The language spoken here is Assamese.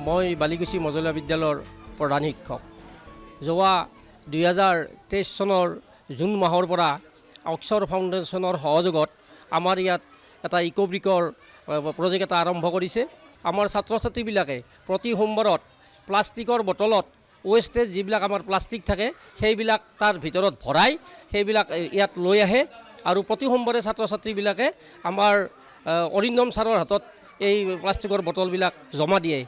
মই বালিকুছি মজলীয়া বিদ্যালয়ৰ প্ৰধান শিক্ষক। যোৱা 2023 চনৰ জুন মাহৰ পৰা অক্সফৰ্ড ফাউণ্ডেশ্যনৰ সহযোগত আমাৰ ইয়াত এটা ইক'ব্ৰিকৰ প্ৰজেক্ট এটা আৰম্ভ কৰিছে। আমাৰ ছাত্ৰ ছাত্ৰীবিলাকে প্ৰতি সোমবাৰত প্লাষ্টিকৰ বটলত ৱেষ্টেজ যিবিলাক আমাৰ প্লাষ্টিক থাকে সেইবিলাক তাৰ ভিতৰত ভৰাই সেইবিলাক ইয়াত লৈ আহে আৰু প্ৰতি সোমবাৰে ছাত্ৰ ছাত্ৰীবিলাকে আমাৰ অৰিন্দম ছাৰৰ হাতত এই প্লাষ্টিকৰ বটলবিলাক জমা দিয়ে।